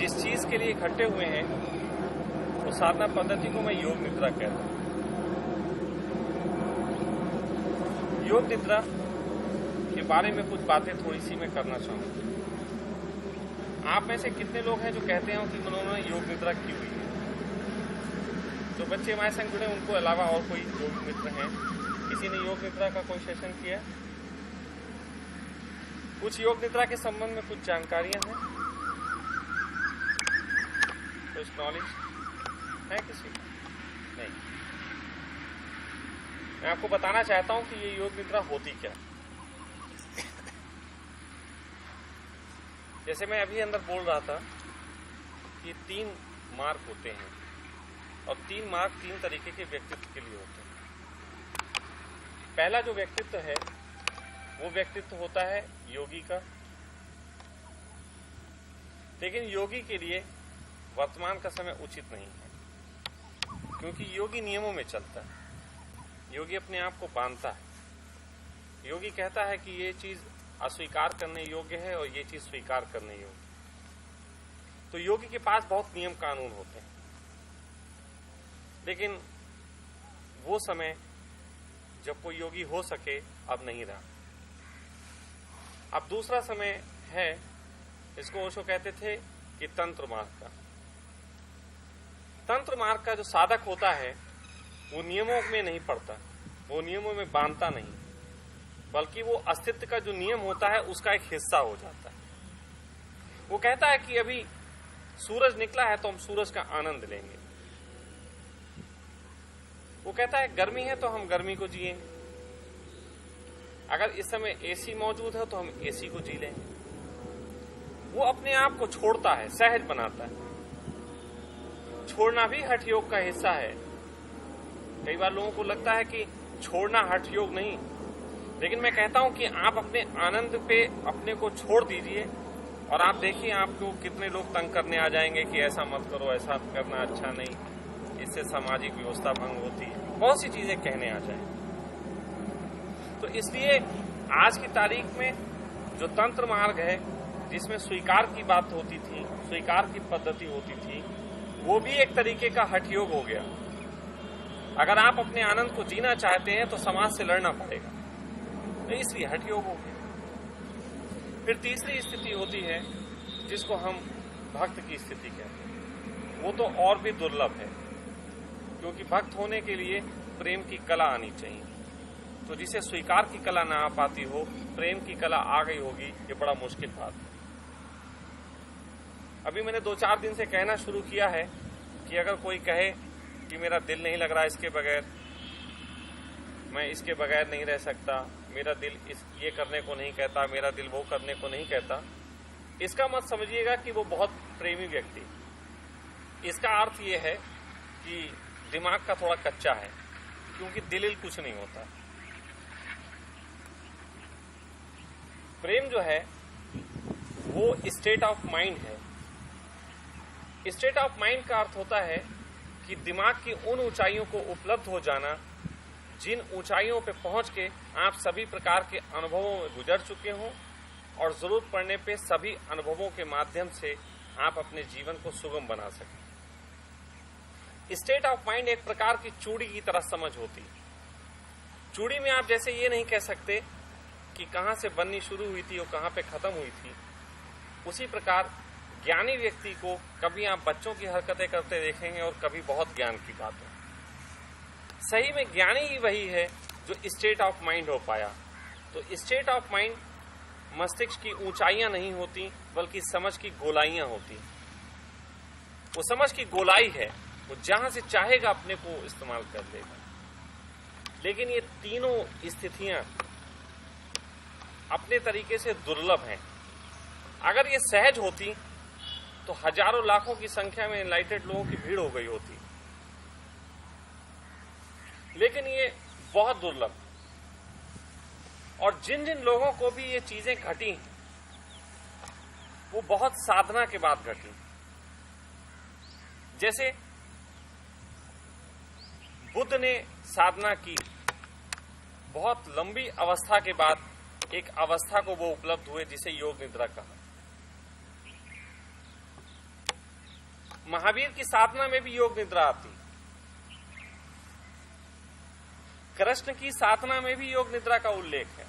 जिस चीज के लिए इकट्ठे हुए हैं उस साधना पद्धति को मैं योग निद्रा कहता हूं। योग निद्रा के बारे में कुछ बातें थोड़ी सी मैं करना चाहूंगा। आप में से कितने लोग हैं जो कहते हैं कि उन्होंने योग निद्रा की हुई है? जो बच्चे हमारे संग जुड़े उनको अलावा और कोई योग मित्र हैं? किसी ने योग निद्रा का कोई सेशन किया? कुछ योग निद्रा के संबंध में कुछ जानकारियां हैं, कुछ नॉलेज है किसी को? नहीं। मैं आपको बताना चाहता हूं कि ये योग निद्रा होती क्या। जैसे मैं अभी अंदर बोल रहा था कि 3 मार्ग होते हैं और 3 मार्ग 3 तरीके के व्यक्तित्व के लिए होते हैं। पहला जो व्यक्तित्व है वो व्यक्तित्व होता है योगी का, लेकिन योगी के लिए वर्तमान का समय उचित नहीं है, क्योंकि योगी नियमों में चलता है। योगी अपने आप को बांधता है। योगी कहता है कि ये चीज अस्वीकार करने योग्य है और ये चीज स्वीकार करने योग्य। तो योगी के पास बहुत नियम कानून होते हैं, लेकिन वो समय जब कोई योगी हो सके अब नहीं रहा। अब दूसरा समय है, इसको ओशो कहते थे कि तंत्र मार्ग का। तंत्र मार्ग का जो साधक होता है वो नियमों में नहीं पड़ता, वो नियमों में बांधता नहीं, बल्कि वो अस्तित्व का जो नियम होता है उसका एक हिस्सा हो जाता है। वो कहता है कि अभी सूरज निकला है तो हम सूरज का आनंद लेंगे। वो कहता है गर्मी है तो हम गर्मी को जिएंगे। अगर इस समय एसी मौजूद है तो हम एसी को जी लेंगे। वो अपने आप को छोड़ता है, सहज बनाता है। छोड़ना भी हठ योग का हिस्सा है। कई बार लोगों को लगता है कि छोड़ना हठ योग नहीं, लेकिन मैं कहता हूं कि आप अपने आनंद पे अपने को छोड़ दीजिए और आप देखिए आपको कितने लोग तंग करने आ जाएंगे कि ऐसा मत करो, ऐसा करना अच्छा नहीं, इससे सामाजिक व्यवस्था भंग होती है, बहुत सी चीजें कहने आ जाएंगे। तो इसलिए आज की तारीख में जो तंत्र मार्ग है, जिसमें स्वीकार की बात होती थी, स्वीकार की पद्धति होती थी, वो भी एक तरीके का हठ योग हो गया। अगर आप अपने आनंद को जीना चाहते हैं तो समाज से लड़ना पड़ेगा, तो इसलिए हठ योग हो गया। फिर तीसरी स्थिति होती है जिसको हम भक्त की स्थिति कहते हैं। वो तो और भी दुर्लभ है, क्योंकि भक्त होने के लिए प्रेम की कला आनी चाहिए। तो जिसे स्वीकार की कला ना आ पाती हो, प्रेम की कला आ गई होगी, ये बड़ा मुश्किल बात है। अभी मैंने 2-4 दिन से कहना शुरू किया है कि अगर कोई कहे कि मेरा दिल नहीं लग रहा इसके बगैर, मैं इसके बगैर नहीं रह सकता, मेरा दिल ये करने को नहीं कहता, मेरा दिल वो करने को नहीं कहता, इसका मत समझिएगा कि वो बहुत प्रेमी व्यक्ति। इसका अर्थ ये है कि दिमाग का थोड़ा कच्चा है, क्योंकि दिल कुछ नहीं होता। प्रेम जो है वो स्टेट ऑफ माइंड है। स्टेट ऑफ माइंड का अर्थ होता है कि दिमाग की उन ऊंचाइयों को उपलब्ध हो जाना जिन ऊंचाइयों पे पहुंच के आप सभी प्रकार के अनुभवों में गुजर चुके हों और जरूरत पड़ने पे सभी अनुभवों के माध्यम से आप अपने जीवन को सुगम बना सकें। स्टेट ऑफ माइंड एक प्रकार की चूड़ी की तरह समझ होती है। चूड़ी में आप जैसे ये नहीं कह सकते कि कहां से बननी शुरू हुई थी और कहां पे खत्म हुई थी, उसी प्रकार ज्ञानी व्यक्ति को कभी आप बच्चों की हरकतें करते देखेंगे और कभी बहुत ज्ञान की बातें। सही में ज्ञानी ही वही है जो स्टेट ऑफ माइंड हो पाया। तो स्टेट ऑफ माइंड मस्तिष्क की ऊंचाइयां नहीं होती, बल्कि समझ की गोलाइयां होती। वो समझ की गोलाई है, वो जहां से चाहेगा अपने को इस्तेमाल कर लेगा। लेकिन ये तीनों स्थितियां अपने तरीके से दुर्लभ हैं। अगर ये सहज होती तो हजारों लाखों की संख्या में एनलाइटेड लोगों की भीड़ हो गई होती, लेकिन ये बहुत दुर्लभ। और जिन जिन लोगों को भी ये चीजें घटी वो बहुत साधना के बाद घटी। जैसे बुद्ध ने साधना की, बहुत लंबी अवस्था के बाद एक अवस्था को वो उपलब्ध हुए जिसे योग निद्रा कहा। महावीर की साधना में भी योग निद्रा आती, कृष्ण की साधना में भी योग निद्रा का उल्लेख है,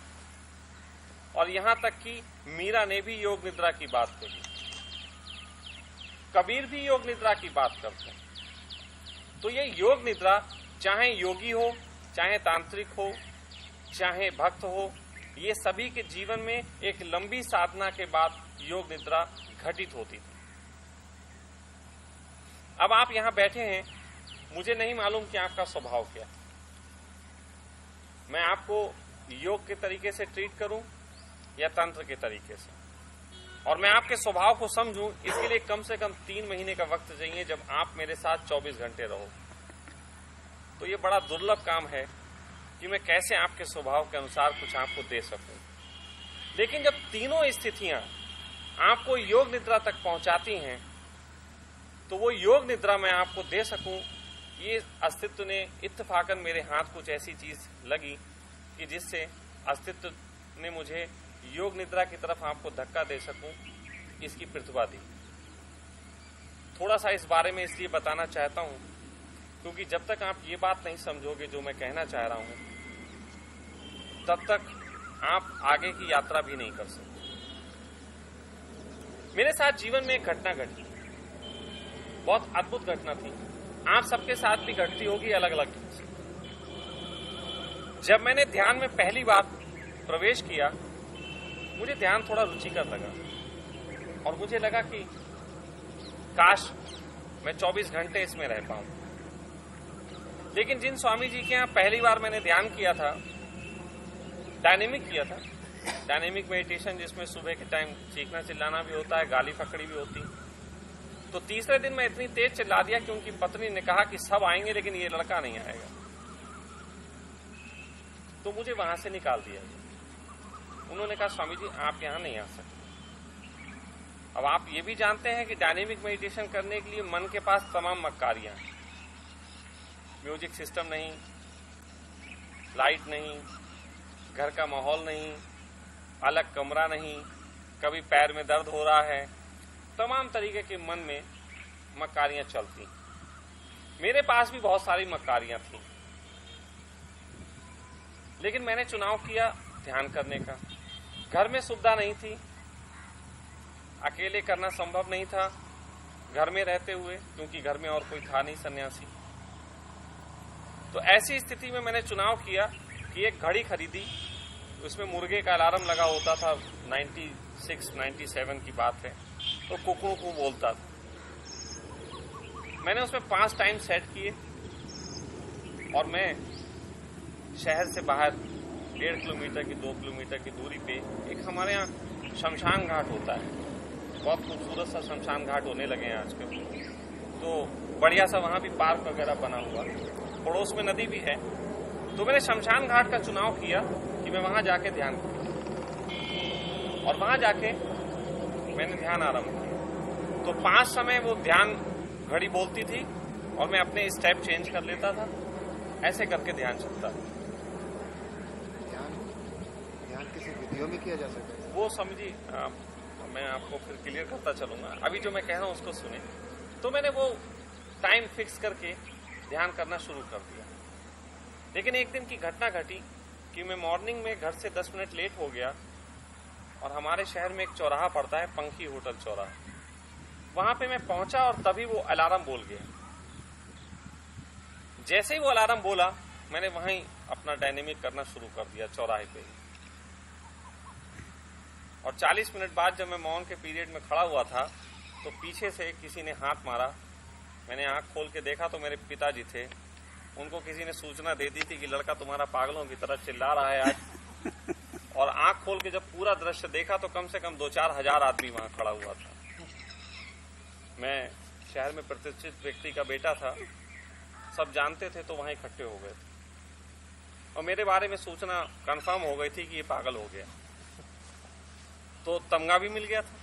और यहां तक कि मीरा ने भी योग निद्रा की बात कही, कबीर भी योग निद्रा की बात करते हैं। तो ये योग निद्रा चाहे योगी हो, चाहे तांत्रिक हो, चाहे भक्त हो, ये सभी के जीवन में एक लंबी साधना के बाद योग निद्रा घटित होती थी। अब आप यहां बैठे हैं, मुझे नहीं मालूम कि आपका स्वभाव क्या है। मैं आपको योग के तरीके से ट्रीट करूं या तंत्र के तरीके से, और मैं आपके स्वभाव को समझूं, इसके लिए कम से कम 3 महीने का वक्त चाहिए, जब आप मेरे साथ 24 घंटे रहो। तो ये बड़ा दुर्लभ काम है कि मैं कैसे आपके स्वभाव के अनुसार कुछ आपको दे सकूं। लेकिन जब तीनों स्थितियां आपको योग निद्रा तक पहुंचाती हैं, तो वो योग निद्रा मैं आपको दे सकूं, ये अस्तित्व ने इत्तेफाकन मेरे हाथ कुछ ऐसी चीज लगी कि जिससे अस्तित्व ने मुझे योग निद्रा की तरफ आपको धक्का दे सकूं, इसकी प्रतिभा दी। थोड़ा सा इस बारे में इसलिए बताना चाहता हूं क्योंकि जब तक आप ये बात नहीं समझोगे जो मैं कहना चाह रहा हूं, तब तक आप आगे की यात्रा भी नहीं कर सकते। मेरे साथ जीवन में एक घटना घटी, बहुत अद्भुत घटना थी। आप सबके साथ भी घटती होगी अलग अलग ढंग से। जब मैंने ध्यान में पहली बार प्रवेश किया, मुझे ध्यान थोड़ा रुचिकर लगा और मुझे लगा कि काश मैं 24 घंटे इसमें रह पाऊं। लेकिन जिन स्वामी जी के यहां पहली बार मैंने ध्यान किया था, डायनेमिक किया था, डायनेमिक मेडिटेशन, जिसमें सुबह के टाइम चीखना चिल्लाना भी होता है, गाली फकड़ी भी होती। तो तीसरे दिन मैं इतनी तेज चिल्ला दिया कि उनकी पत्नी ने कहा कि सब आएंगे लेकिन ये लड़का नहीं आएगा, तो मुझे वहां से निकाल दिया। उन्होंने कहा स्वामी जी आप यहां नहीं आ सकते। अब आप ये भी जानते हैं कि डायनेमिक मेडिटेशन करने के लिए मन के पास तमाम मक्कारियां हैं। म्यूजिक सिस्टम नहीं, लाइट नहीं, घर का माहौल नहीं, अलग कमरा नहीं, कभी पैर में दर्द हो रहा है, तमाम तरीके के मन में मक्कारियां चलती। मेरे पास भी बहुत सारी मक्कारियां थी, लेकिन मैंने चुनाव किया ध्यान करने का। घर में सुविधा नहीं थी, अकेले करना संभव नहीं था घर में रहते हुए, क्योंकि घर में और कोई था नहीं सन्यासी। तो ऐसी स्थिति में मैंने चुनाव किया कि एक घड़ी खरीदी, उसमें मुर्गे का अलार्म लगा होता था, 96-97 की बात है, तो कुकू को बोलता था। मैंने उसमें 5 टाइम सेट किए और मैं शहर से बाहर 1.5 किलोमीटर की 2 किलोमीटर की दूरी पे एक हमारे यहाँ शमशान घाट होता है, बहुत खूबसूरत सा शमशान घाट होने लगे हैं आजकल, तो बढ़िया सा वहां भी पार्क वगैरह बना हुआ, पड़ोस में नदी भी है। तो मैंने शमशान घाट का चुनाव किया कि मैं वहां जाके ध्यान करूं, और वहां जाके मैंने ध्यान आरंभ किया। तो 5 समय वो ध्यान घड़ी बोलती थी और मैं अपने स्टेप चेंज कर लेता था, ऐसे करके ध्यान चलता था। ध्यान किसी विधियों में किया जा सकता है? वो समझी, मैं आपको फिर क्लियर करता चलूंगा, अभी जो मैं कह रहा हूं उसको सुने। तो मैंने वो टाइम फिक्स करके ध्यान करना शुरू कर दिया। लेकिन एक दिन की घटना घटी कि मैं मॉर्निंग में घर से 10 मिनट लेट हो गया, और हमारे शहर में एक चौराहा पड़ता है, पंखी होटल चौराहा, वहां पे मैं पहुंचा और तभी वो अलार्म बोल गया। जैसे ही वो अलार्म बोला, मैंने वहीं अपना डायनेमिक करना शुरू कर दिया चौराहे पे ही। और 40 मिनट बाद जब मैं मौन के पीरियड में खड़ा हुआ था, तो पीछे से किसी ने हाथ मारा। मैंने आंख खोल के देखा तो मेरे पिताजी थे। उनको किसी ने सूचना दे दी थी कि लड़का तुम्हारा पागलों की तरह चिल्ला रहा है आज। और आंख खोल के जब पूरा दृश्य देखा तो कम से कम 2-4 हजार आदमी वहां खड़ा हुआ था। मैं शहर में प्रतिष्ठित व्यक्ति का बेटा था, सब जानते थे, तो वहां इकट्ठे हो गए थे और मेरे बारे में सूचना कंफर्म हो गई थी कि ये पागल हो गया। तो तमगा भी मिल गया था।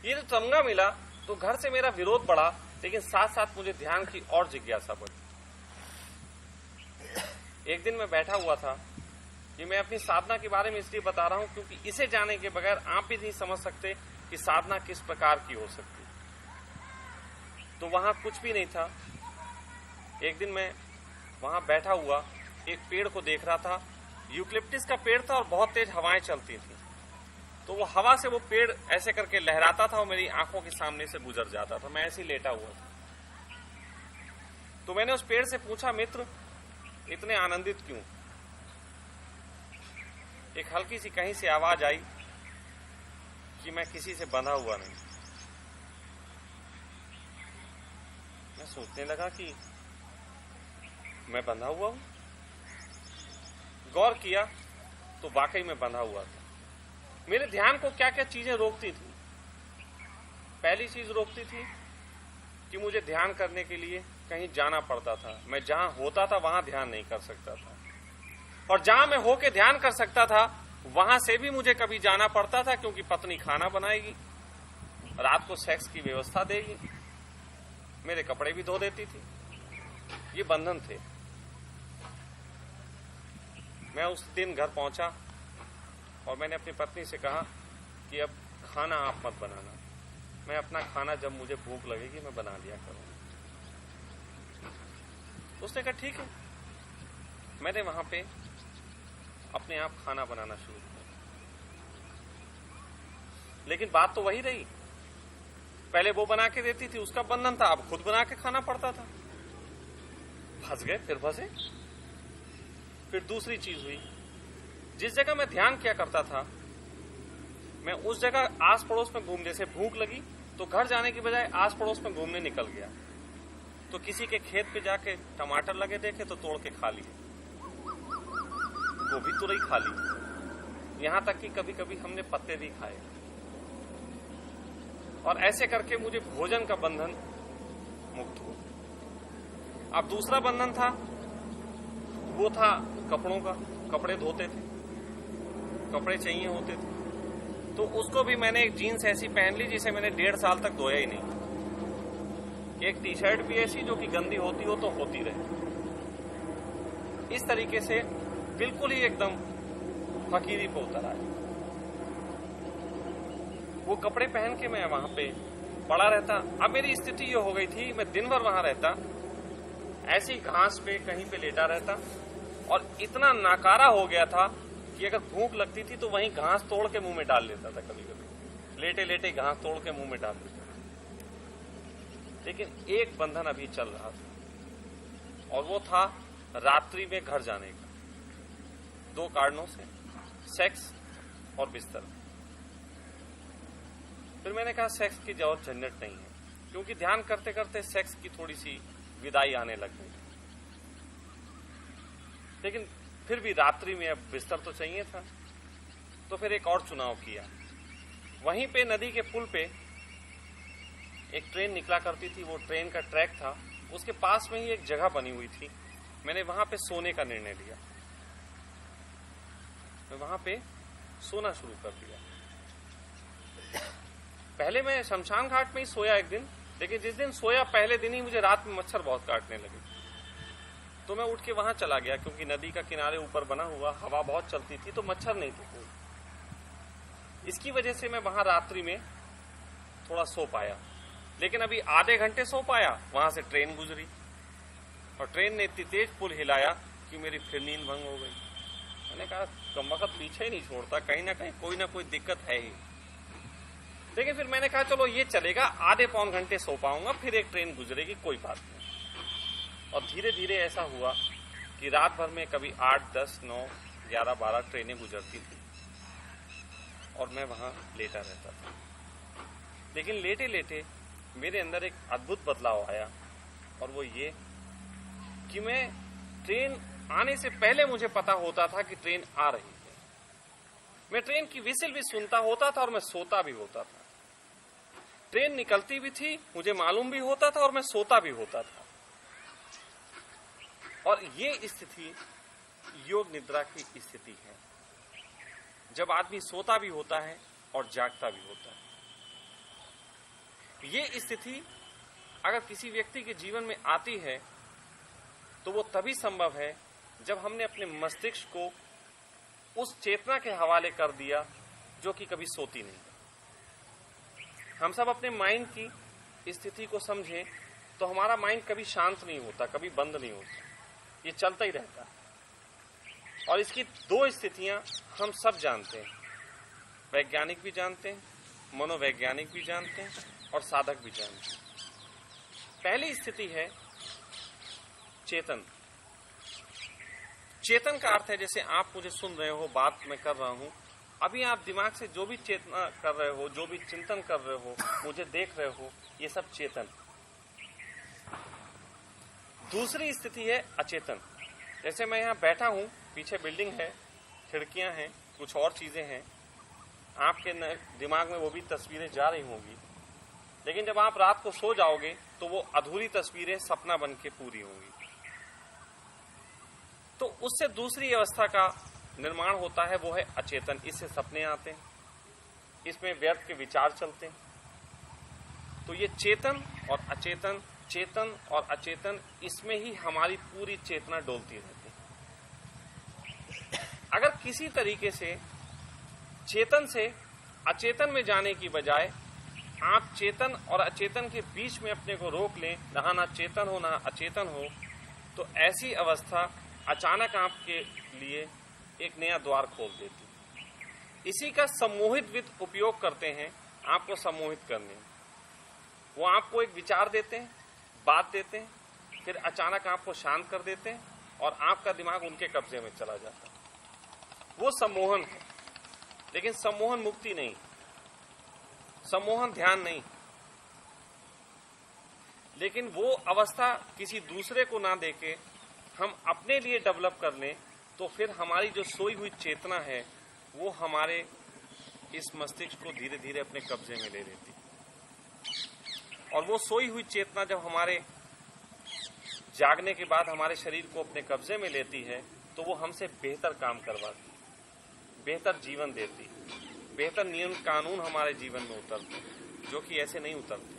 ये जो तमगा मिला तो घर से मेरा विरोध बढ़ा, लेकिन साथ साथ मुझे ध्यान की और जिज्ञासा बढ़ी। एक दिन मैं बैठा हुआ था, ये मैं अपनी साधना के बारे में इसलिए बता रहा हूं क्योंकि इसे जाने के बगैर आप भी नहीं समझ सकते कि साधना किस प्रकार की हो सकती है। तो वहां कुछ भी नहीं था। एक दिन मैं वहां बैठा हुआ एक पेड़ को देख रहा था। यूकलिप्टिस का पेड़ था और बहुत तेज हवाएं चलती थी, तो वो हवा से वो पेड़ ऐसे करके लहराता था और मेरी आंखों के सामने से गुजर जाता था। मैं ऐसे ही लेटा हुआ था। तो मैंने उस पेड़ से पूछा, मित्र इतने आनंदित क्यों? एक हल्की सी कहीं से आवाज आई कि मैं किसी से बंधा हुआ नहीं। मैं सोचने लगा कि मैं बंधा हुआ हूं। गौर किया तो वाकई में बंधा हुआ था। मेरे ध्यान को क्या क्या चीजें रोकती थी। पहली चीज रोकती थी कि मुझे ध्यान करने के लिए कहीं जाना पड़ता था। मैं जहां होता था वहां ध्यान नहीं कर सकता था, और जहां मैं होके ध्यान कर सकता था वहां से भी मुझे कभी जाना पड़ता था, क्योंकि पत्नी खाना बनाएगी, रात को सेक्स की व्यवस्था देगी, मेरे कपड़े भी धो देती थी। ये बंधन थे। मैं उस दिन घर पहुंचा और मैंने अपनी पत्नी से कहा कि अब खाना आप मत बनाना, मैं अपना खाना जब मुझे भूख लगेगी मैं बना लिया करूंगा। उसने कहा ठीक है। मैंने वहां पे अपने आप खाना बनाना शुरू किया, लेकिन बात तो वही रही। पहले वो बना के देती थी, उसका बंधन था, अब खुद बना के खाना पड़ता था। फंस गए, फिर फंसे। फिर दूसरी चीज हुई, जिस जगह मैं ध्यान किया करता था मैं उस जगह आस पड़ोस में घूमने से भूख लगी तो घर जाने की बजाय आस पड़ोस में घूमने निकल गया। तो किसी के खेत पे जाके टमाटर लगे देखे तो तोड़ के खा लिए, गोभी तुरई खा ली, यहां तक कि कभी कभी हमने पत्ते भी खाए। और ऐसे करके मुझे भोजन का बंधन मुक्त हुआ। अब दूसरा बंधन था, वो था कपड़ों का। कपड़े धोते थे, कपड़े चाहिए होते थे, तो उसको भी मैंने एक जीन्स ऐसी पहन ली जिसे मैंने 1.5 साल तक धोया ही नहीं। एक टी शर्ट भी ऐसी जो कि गंदी होती हो तो होती रहे। इस तरीके से बिल्कुल ही एकदम फकीरी पे उतर आया। वो कपड़े पहन के मैं वहां पे पड़ा रहता। अब मेरी स्थिति ये हो गई थी, मैं दिन भर वहां रहता, ऐसी घास पे कहीं पे लेटा रहता, और इतना नाकारा हो गया था कि अगर भूख लगती थी तो वहीं घास तोड़ के मुंह में डाल लेता था। कभी कभी लेटे लेटे घास तोड़ के मुंह में डाल लेता था। लेकिन एक बंधन अभी चल रहा था, और वो था रात्रि में घर जाने का। 2 कारणों से, सेक्स और बिस्तर। फिर मैंने कहा सेक्स की और झंझट नहीं है, क्योंकि ध्यान करते करते सेक्स की थोड़ी सी विदाई आने लग गई। लेकिन फिर भी रात्रि में अब बिस्तर तो चाहिए था। तो फिर एक और चुनाव किया। वहीं पे नदी के पुल पे एक ट्रेन निकला करती थी, वो ट्रेन का ट्रैक था, उसके पास में ही एक जगह बनी हुई थी। मैंने वहां पे सोने का निर्णय लिया। मैं वहां पे सोना शुरू कर दिया। पहले मैं शमशान घाट में ही सोया एक दिन, लेकिन जिस दिन सोया पहले दिन ही मुझे रात में मच्छर बहुत काटने लगे। तो मैं उठ के वहां चला गया, क्योंकि नदी का किनारे ऊपर बना हुआ, हवा बहुत चलती थी तो मच्छर नहीं थे कोई। इसकी वजह से मैं वहां रात्रि में थोड़ा सो पाया। लेकिन अभी आधे घंटे सो पाया, वहां से ट्रेन गुजरी और ट्रेन ने इतनी तेज पुल हिलाया कि मेरी फिर नींद भंग हो गई। मैंने कहा कमबख्त पीछे ही नहीं छोड़ता, कहीं ना कोई दिक्कत है ही। लेकिन फिर मैंने कहा चलो ये चलेगा, आधे पौन घंटे सो पाऊंगा, फिर एक ट्रेन गुजरेगी, कोई बात नहीं। और धीरे धीरे ऐसा हुआ कि रात भर में कभी 8, 10, 9, 11, 12 ट्रेनें गुजरती थी और मैं वहां लेटा रहता था। लेकिन लेटे लेटे मेरे अंदर एक अद्भुत बदलाव आया, और वो ये कि मैं ट्रेन आने से पहले मुझे पता होता था कि ट्रेन आ रही है। मैं ट्रेन की विसिल भी सुनता होता था और मैं सोता भी होता था। ट्रेन निकलती भी थी, मुझे मालूम भी होता था और मैं सोता भी होता था। और ये स्थिति योग निद्रा की स्थिति है, जब आदमी सोता भी होता है और जागता भी होता है। ये स्थिति अगर किसी व्यक्ति के जीवन में आती है तो वो तभी संभव है जब हमने अपने मस्तिष्क को उस चेतना के हवाले कर दिया जो कि कभी सोती नहीं। हम सब अपने माइंड की स्थिति को समझें तो हमारा माइंड कभी शांत नहीं होता, कभी बंद नहीं होता, ये चलता ही रहता है। और इसकी दो स्थितियां हम सब जानते हैं, वैज्ञानिक भी जानते हैं, मनोवैज्ञानिक भी जानते हैं और साधक भी जानते हैं। पहली स्थिति है चेतन। चेतन का अर्थ है जैसे आप मुझे सुन रहे हो, बात मैं कर रहा हूं, अभी आप दिमाग से जो भी चेतना कर रहे हो, जो भी चिंतन कर रहे हो, मुझे देख रहे हो, ये सब चेतन। दूसरी स्थिति है अचेतन। जैसे मैं यहां बैठा हूं, पीछे बिल्डिंग है, खिड़कियां हैं, कुछ और चीजें हैं, आपके दिमाग में वो भी तस्वीरें जा रही होंगी, लेकिन जब आप रात को सो जाओगे तो वो अधूरी तस्वीरें सपना बन के पूरी होंगी। तो उससे दूसरी अवस्था का निर्माण होता है, वो है अचेतन। इससे सपने आते हैं, इसमें व्यर्थ के विचार चलते हैं। तो ये चेतन और अचेतन, चेतन और अचेतन, इसमें ही हमारी पूरी चेतना डोलती रहती है। अगर किसी तरीके से चेतन से अचेतन में जाने की बजाय आप चेतन और अचेतन के बीच में अपने को रोक लें, ना चेतन हो ना अचेतन हो, तो ऐसी अवस्था अचानक आपके लिए एक नया द्वार खोल देती। इसी का सम्मोहित विद उपयोग करते हैं आपको सम्मोहित करने। वो आपको एक विचार देते हैं, बात देते हैं, फिर अचानक आपको शांत कर देते हैं और आपका दिमाग उनके कब्जे में चला जाता है। वो सम्मोहन है, लेकिन सम्मोहन मुक्ति नहीं, सम्मोहन ध्यान नहीं। लेकिन वो अवस्था किसी दूसरे को ना देके हम अपने लिए डेवलप कर लें, तो फिर हमारी जो सोई हुई चेतना है वो हमारे इस मस्तिष्क को धीरे धीरे अपने कब्जे में ले लेती। और वो सोई हुई चेतना जब हमारे जागने के बाद हमारे शरीर को अपने कब्जे में लेती है, तो वो हमसे बेहतर काम करवाती, बेहतर जीवन देती, बेहतर नियम कानून हमारे जीवन में उतरते, जो कि ऐसे नहीं उतरते।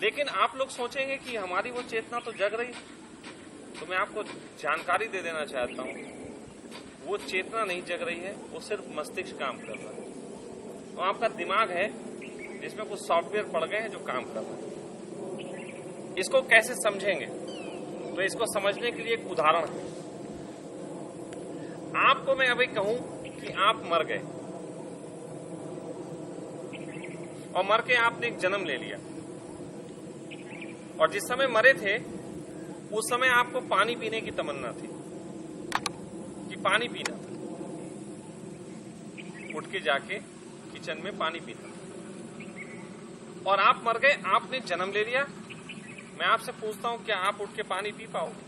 लेकिन आप लोग सोचेंगे कि हमारी वो चेतना तो जग रही, तो मैं आपको जानकारी दे देना चाहता हूं, वो चेतना नहीं जग रही है, वो सिर्फ मस्तिष्क काम कर रहा है। तो आपका दिमाग है जिसमें कुछ सॉफ्टवेयर पड़ गए हैं जो काम कर रहे हैं। इसको कैसे समझेंगे? तो इसको समझने के लिए एक उदाहरण है। आपको मैं अभी कहूं कि आप मर गए और मर के आपने एक जन्म ले लिया, और जिस समय मरे थे उस समय आपको पानी पीने की तमन्ना थी कि पानी पीना था, उठ के जाके किचन में पानी पीना था, और आप मर गए, आपने जन्म ले लिया। मैं आपसे पूछता हूं, क्या आप उठ के पानी पी पाओगे?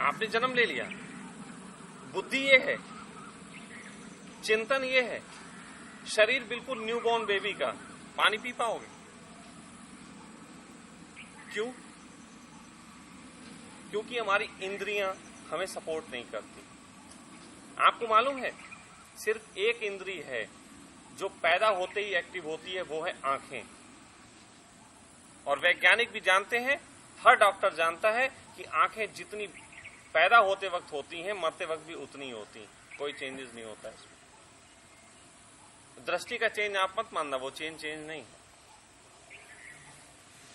आपने जन्म ले लिया, बुद्धि ये है, चिंतन ये है, शरीर बिल्कुल न्यूबॉर्न बेबी का, पानी पी पाओगे? क्यों? क्योंकि हमारी इंद्रियां हमें सपोर्ट नहीं करती। आपको मालूम है, सिर्फ एक इंद्रिय है जो पैदा होते ही एक्टिव होती है, वो है आंखें। और वैज्ञानिक भी जानते हैं, हर डॉक्टर जानता है कि आंखें जितनी पैदा होते वक्त होती हैं, मरते वक्त भी उतनी होती, कोई चेंजेस नहीं होता इसमें। दृष्टि का चेंज आप मत मानना, वो चेंज नहीं है।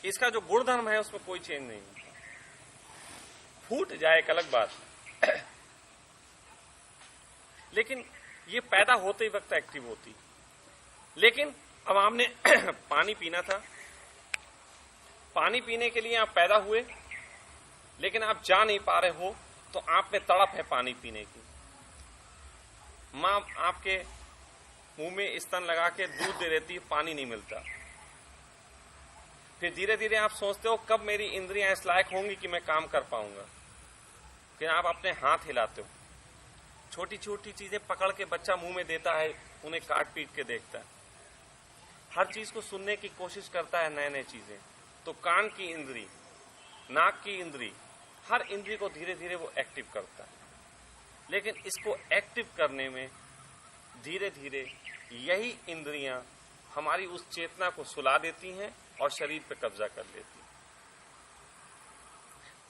इसका जो गुणधर्म है उसमें कोई चेंज नहीं होता। फूट जाए एक अलग बात, लेकिन ये पैदा होते ही वक्त एक्टिव होती। लेकिन अब आपने पानी पीना था, पानी पीने के लिए आप पैदा हुए, लेकिन आप जा नहीं पा रहे हो, तो आप में तड़प है पानी पीने की। मां आपके मुंह में स्तन लगा के दूध दे देती है, पानी नहीं मिलता। फिर धीरे धीरे आप सोचते हो कब मेरी इंद्रियां इस लायक होंगी कि मैं काम कर पाऊंगा। फिर आप अपने हाथ हिलाते हो, छोटी छोटी चीजें पकड़ के बच्चा मुंह में देता है, उन्हें काट पीट के देखता है, हर चीज को सुनने की कोशिश करता है, नए नए चीजें। तो कान की इंद्री, नाक की इंद्री, हर इंद्री को धीरे धीरे वो एक्टिव करता है। लेकिन इसको एक्टिव करने में धीरे धीरे यही इंद्रियां हमारी उस चेतना को सुला देती हैं और शरीर पे कब्जा कर लेती हैं।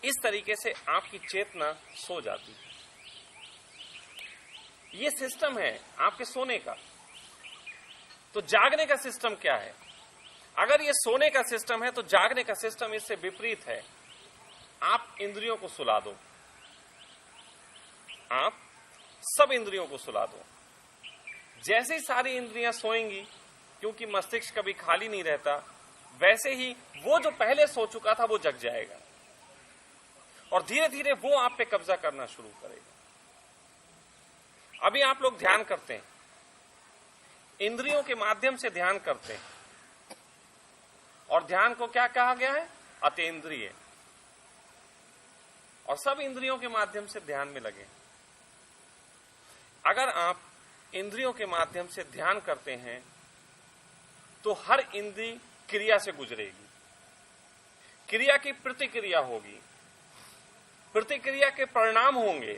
इस तरीके से आपकी चेतना सो जाती है। ये सिस्टम है आपके सोने का। तो जागने का सिस्टम क्या है? अगर ये सोने का सिस्टम है तो जागने का सिस्टम इससे विपरीत है। आप इंद्रियों को सुला दो, आप सब इंद्रियों को सुला दो। जैसे ही सारी इंद्रियां सोएंगी, क्योंकि मस्तिष्क कभी खाली नहीं रहता, वैसे ही वो जो पहले सो चुका था वो जग जाएगा और धीरे धीरे वो आप पे कब्जा करना शुरू करेगा। अभी आप लोग ध्यान करते हैं, इंद्रियों के माध्यम से ध्यान करते हैं, और ध्यान को क्या कहा गया है? अतीन्द्रिय। और सब इंद्रियों के माध्यम से ध्यान में लगे। अगर आप इंद्रियों के माध्यम से ध्यान करते हैं तो हर इंद्रिय क्रिया से गुजरेगी, क्रिया की प्रतिक्रिया होगी, प्रतिक्रिया के परिणाम होंगे,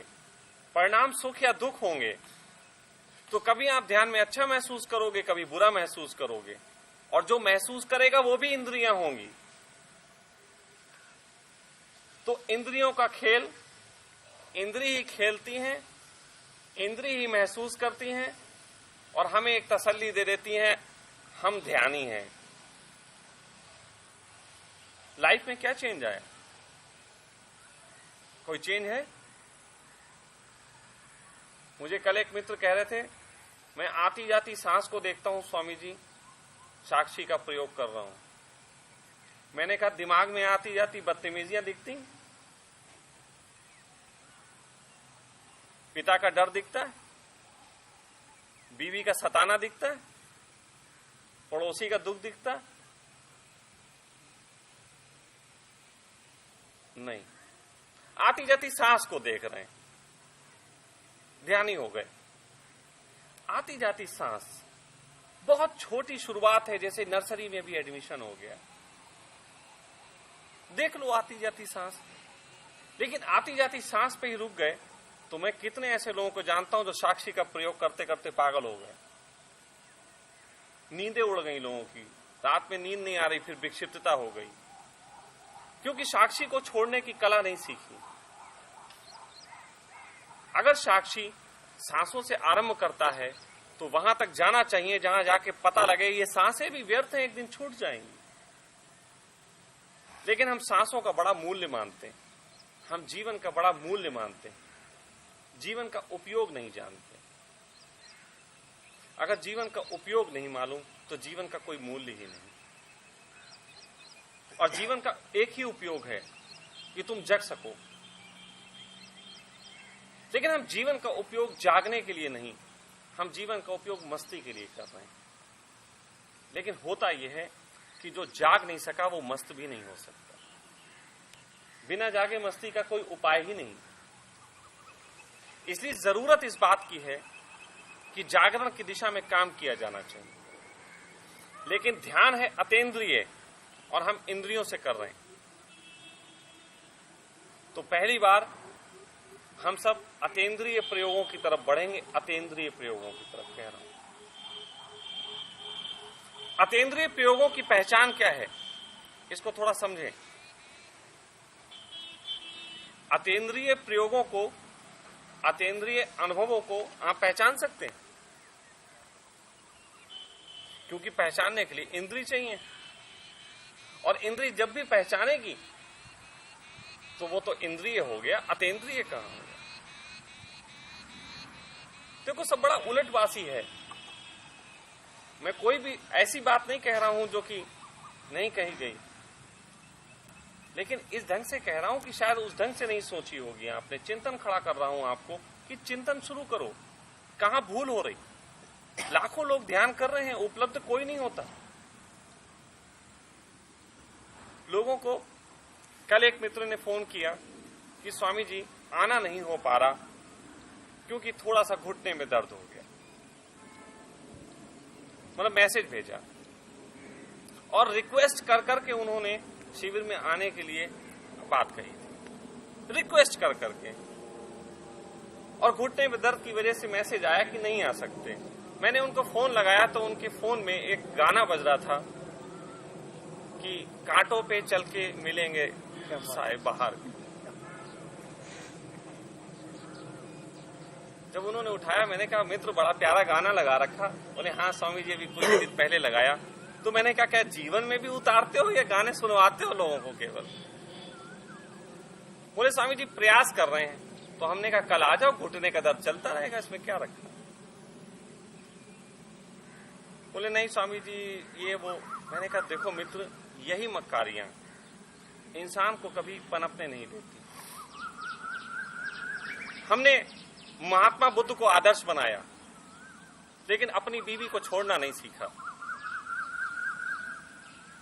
परिणाम सुख या दुख होंगे। तो कभी आप ध्यान में अच्छा महसूस करोगे, कभी बुरा महसूस करोगे, और जो महसूस करेगा वो भी इंद्रियां होंगी। तो इंद्रियों का खेल, इंद्रिय ही खेलती हैं, इंद्रिय ही महसूस करती हैं और हमें एक तसल्ली दे देती हैं, हम ध्यानी हैं। लाइफ में क्या चेंज आया? कोई चेंज है? मुझे कल एक मित्र कह रहे थे, मैं आती जाती सांस को देखता हूं स्वामी जी, साक्षी का प्रयोग कर रहा हूं। मैंने कहा, दिमाग में आती जाती बदतमीजियां दिखती, पिता का डर दिखता है, बीवी का सताना दिखता है, पड़ोसी का दुख दिखता है? नहीं, आती जाती सांस को देख रहे हैं, ध्यानी हो गए। आती जाती सांस बहुत छोटी शुरुआत है, जैसे नर्सरी में भी एडमिशन हो गया। देख लो आती जाती सांस। लेकिन आती जाती सांस पे ही रुक गए तो मैं कितने ऐसे लोगों को जानता हूं जो साक्षी का प्रयोग करते करते पागल हो गए। नींदें उड़ गई लोगों की, रात में नींद नहीं आ रही, फिर विक्षिप्तता हो गई, क्योंकि साक्षी को छोड़ने की कला नहीं सीखी। अगर साक्षी सांसों से आरंभ करता है तो वहां तक जाना चाहिए जहां जाके पता लगे ये सांसें भी व्यर्थ हैं, एक दिन छूट जाएंगी। लेकिन हम सांसों का बड़ा मूल्य मानते हैं, हम जीवन का बड़ा मूल्य मानते हैं, जीवन का उपयोग नहीं जानते। अगर जीवन का उपयोग नहीं मालूम तो जीवन का कोई मूल्य ही नहीं। और जीवन का एक ही उपयोग है कि तुम जग सको। लेकिन हम जीवन का उपयोग जागने के लिए नहीं, हम जीवन का उपयोग मस्ती के लिए कर रहे हैं। लेकिन होता यह है कि जो जाग नहीं सका वो मस्त भी नहीं हो सकता। बिना जागे मस्ती का कोई उपाय ही नहीं। इसलिए जरूरत इस बात की है कि जागरण की दिशा में काम किया जाना चाहिए। लेकिन ध्यान है अतीन्द्रिय और हम इंद्रियों से कर रहे हैं। तो पहली बार हम सब अतीन्द्रिय प्रयोगों की तरफ बढ़ेंगे। अतीन्द्रिय प्रयोगों की तरफ कह रहा हूं। अतीन्द्रिय प्रयोगों की पहचान क्या है, इसको थोड़ा समझें। अतीन्द्रिय प्रयोगों को, अतीन्द्रिय अनुभवों को आप पहचान सकते हैं, क्योंकि पहचानने के लिए इंद्रिय चाहिए। और इंद्रिय जब भी पहचानेगी तो वो तो इंद्रिय हो गया, अतीन्द्रिय कहां हो गया? देखो, सब बड़ा उलटबासी है। मैं कोई भी ऐसी बात नहीं कह रहा हूं जो कि नहीं कही गई, लेकिन इस ढंग से कह रहा हूं कि शायद उस ढंग से नहीं सोची होगी आपने। चिंतन खड़ा कर रहा हूं आपको कि चिंतन शुरू करो। कहां भूल हो रही? लाखों लोग ध्यान कर रहे हैं, उपलब्ध कोई नहीं होता। लोगों को कल एक मित्र ने फोन किया कि स्वामी जी आना नहीं हो पा रहा क्योंकि थोड़ा सा घुटने में दर्द हो गया। मतलब मैसेज भेजा और रिक्वेस्ट कर करके उन्होंने शिविर में आने के लिए बात कही थी, रिक्वेस्ट कर करके। और घुटने में दर्द की वजह से मैसेज आया कि नहीं आ सकते। मैंने उनको फोन लगाया तो उनके फोन में एक गाना बज रहा था कि कांटों पे चल के मिलेंगे साए बाहर। जब उन्होंने उठाया, मैंने कहा मित्र बड़ा प्यारा गाना लगा रखा। बोले हाँ स्वामी जी, अभी कुछ दिन पहले लगाया। तो मैंने कहा क्या जीवन में भी उतारते हो या गाने सुनवाते हो लोगों को केवल? बोले स्वामी जी प्रयास कर रहे हैं। तो हमने कहा कल आ जाओ, घुटने का दर्द चलता रहेगा, इसमें क्या रखा। बोले नहीं स्वामी जी ये वो। मैंने कहा देखो मित्र, यही मक्कारियां इंसान को कभी पनपने नहीं देती। हमने महात्मा बुद्ध को आदर्श बनाया, लेकिन अपनी बीवी को छोड़ना नहीं सीखा।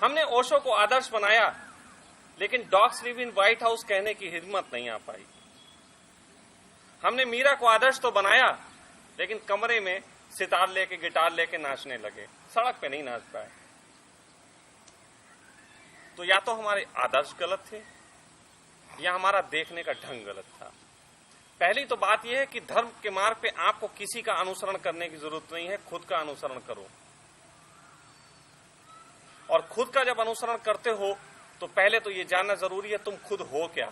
हमने ओशो को आदर्श बनाया, लेकिन dogs live in white house कहने की हिम्मत नहीं आ पाई। हमने मीरा को आदर्श तो बनाया, लेकिन कमरे में सितार लेके गिटार लेके नाचने लगे, सड़क पे नहीं नाच पाए। तो या तो हमारे आदर्श गलत थे या हमारा देखने का ढंग गलत था। पहली तो बात यह है कि धर्म के मार्ग पे आपको किसी का अनुसरण करने की जरूरत नहीं है, खुद का अनुसरण करो। और खुद का जब अनुसरण करते हो तो पहले तो ये जानना जरूरी है तुम खुद हो क्या।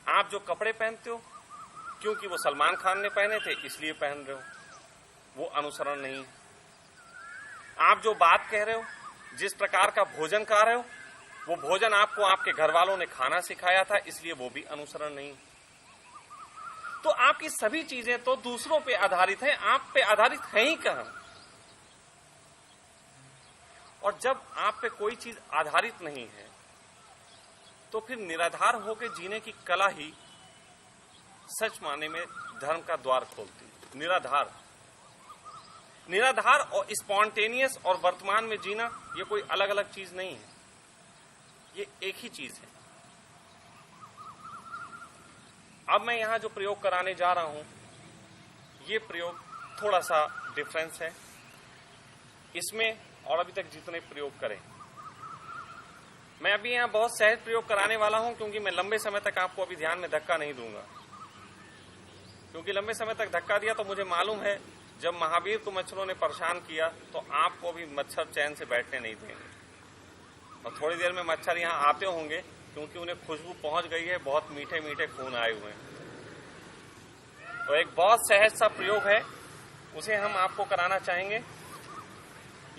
आप जो कपड़े पहनते हो क्योंकि वो सलमान खान ने पहने थे इसलिए पहन रहे हो, वो अनुसरण नहीं। आप जो बात कह रहे हो, जिस प्रकार का भोजन खा रहे हो, वो भोजन आपको आपके घर वालों ने खाना सिखाया था, इसलिए वो भी अनुसरण नहीं। तो आपकी सभी चीजें तो दूसरों पे आधारित है, आप पे आधारित है ही कहां। और जब आप पे कोई चीज आधारित नहीं है तो फिर निराधार होकर जीने की कला ही सच माने में धर्म का द्वार खोलती। निराधार और स्पॉन्टेनियस और वर्तमान में जीना ये कोई अलग अलग चीज नहीं है, ये एक ही चीज है। अब मैं यहां जो प्रयोग कराने जा रहा हूं, ये प्रयोग थोड़ा सा डिफरेंस है इसमें और अभी तक जितने प्रयोग करें। मैं अभी यहां बहुत सहज प्रयोग कराने वाला हूं, क्योंकि मैं लंबे समय तक आपको अभी ध्यान में धक्का नहीं दूंगा। क्योंकि लंबे समय तक धक्का दिया तो मुझे मालूम है जब महावीर को मच्छरों ने परेशान किया तो आपको भी मच्छर चैन से बैठने नहीं देंगे। और थोड़ी देर में मच्छर यहां आते होंगे, क्योंकि उन्हें खुशबू पहुंच गई है, बहुत मीठे मीठे खून आए हुए हैं। तो एक बहुत सहज सा प्रयोग है, उसे हम आपको कराना चाहेंगे।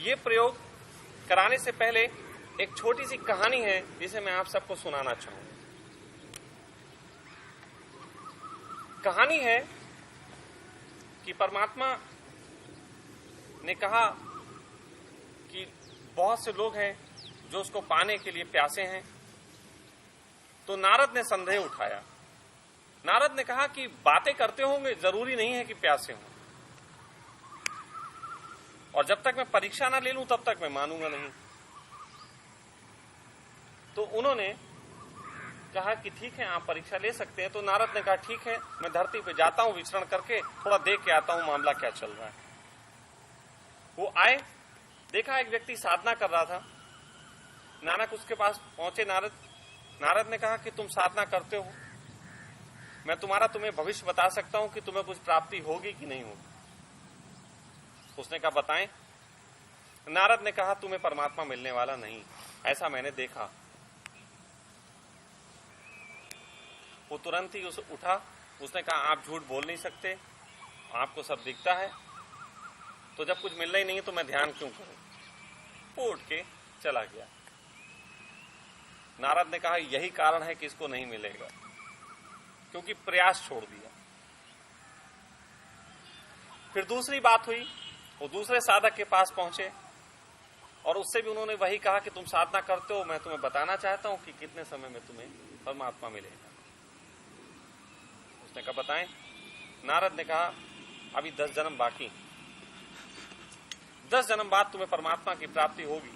ये प्रयोग कराने से पहले एक छोटी सी कहानी है जिसे मैं आप सबको सुनाना चाहूंगा। कहानी है कि परमात्मा ने कहा कि बहुत से लोग हैं जो उसको पाने के लिए प्यासे हैं। तो नारद ने संदेह उठाया। नारद ने कहा कि बातें करते होंगे, जरूरी नहीं है कि प्यासे हों, और जब तक मैं परीक्षा ना ले लूं तब तक मैं मानूंगा नहीं। तो उन्होंने कहा कि ठीक है आप परीक्षा ले सकते हैं। तो नारद ने कहा ठीक है, मैं धरती पे जाता हूं, विचरण करके थोड़ा देख के आता हूं मामला क्या चल रहा है। वो आए, देखा एक व्यक्ति साधना कर रहा था। नानक उसके पास पहुंचे। नारद ने कहा कि तुम साधना करते हो, मैं तुम्हें भविष्य बता सकता हूं कि तुम्हें कुछ प्राप्ति होगी कि नहीं होगी। उसने कहा बताएं। नारद ने कहा तुम्हें परमात्मा मिलने वाला नहीं, ऐसा मैंने देखा। वो तुरंत ही उठा। उसने कहा आप झूठ बोल नहीं सकते, आपको सब दिखता है, तो जब कुछ मिलना ही नहीं है तो मैं ध्यान क्यों करूं। वो उठ के चला गया। नारद ने कहा यही कारण है कि इसको नहीं मिलेगा, क्योंकि प्रयास छोड़ दिया। फिर दूसरी बात हुई, वो दूसरे साधक के पास पहुंचे और उससे भी उन्होंने वही कहा कि तुम साधना करते हो, मैं तुम्हें बताना चाहता हूं कि कितने समय में तुम्हें परमात्मा मिलेगा। उसने कहा बताएं। नारद ने कहा अभी 10 जन्म बाकी, 10 जन्म बाद तुम्हें परमात्मा की प्राप्ति होगी।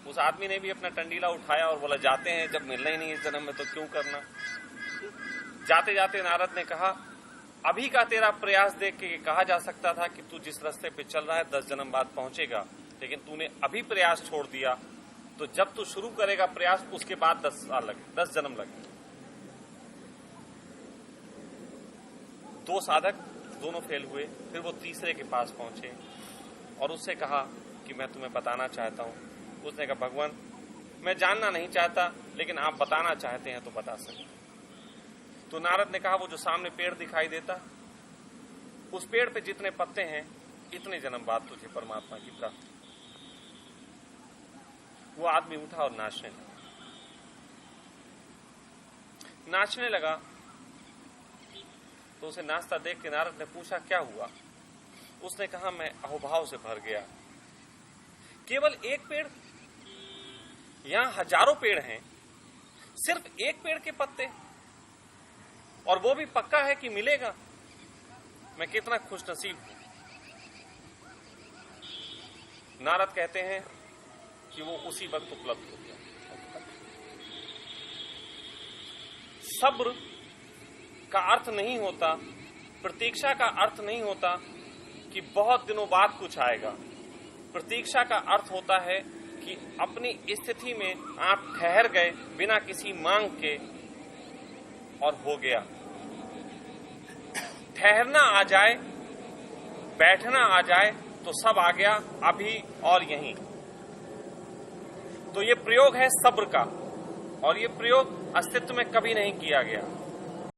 उस आदमी ने भी अपना टंडीला उठाया और बोला जाते हैं, जब मिलना ही नहीं इस जन्म में तो क्यों करना। जाते जाते नारद ने कहा अभी का तेरा प्रयास देख के कहा जा सकता था कि तू जिस रास्ते पे चल रहा है 10 जन्म बाद पहुंचेगा, लेकिन तूने अभी प्रयास छोड़ दिया, तो जब तू शुरू करेगा प्रयास उसके बाद 10 साल लगे, 10 जन्म लगे। 2 साधक दोनों फेल हुए। फिर वो तीसरे के पास पहुंचे और उससे कहा कि मैं तुम्हें बताना चाहता हूं। उसने कहा भगवान मैं जानना नहीं चाहता, लेकिन आप बताना चाहते हैं तो बता सकते। तो नारद ने कहा वो जो सामने पेड़ दिखाई देता, उस पेड़ पे जितने पत्ते हैं इतने जन्म बाद तुझे परमात्मा की प्राप्ति। वो आदमी उठा और नाचने लगा। तो उसे नाचता देख के नारद ने पूछा क्या हुआ? उसने कहा मैं अहोभाव से भर गया। केवल एक पेड़, यहां हजारों पेड़ हैं, सिर्फ एक पेड़ के पत्ते, और वो भी पक्का है कि मिलेगा। मैं कितना खुशनसीब हूं। नारद कहते हैं कि वो उसी वक्त उपलब्ध हो गया। सब्र का अर्थ नहीं होता, प्रतीक्षा का अर्थ नहीं होता कि बहुत दिनों बाद कुछ आएगा। प्रतीक्षा का अर्थ होता है कि अपनी स्थिति में आप ठहर गए बिना किसी मांग के, और हो गया। ठहरना आ जाए, बैठना आ जाए तो सब आ गया, अभी और यहीं। तो ये प्रयोग है सब्र का, और ये प्रयोग अस्तित्व में कभी नहीं किया गया।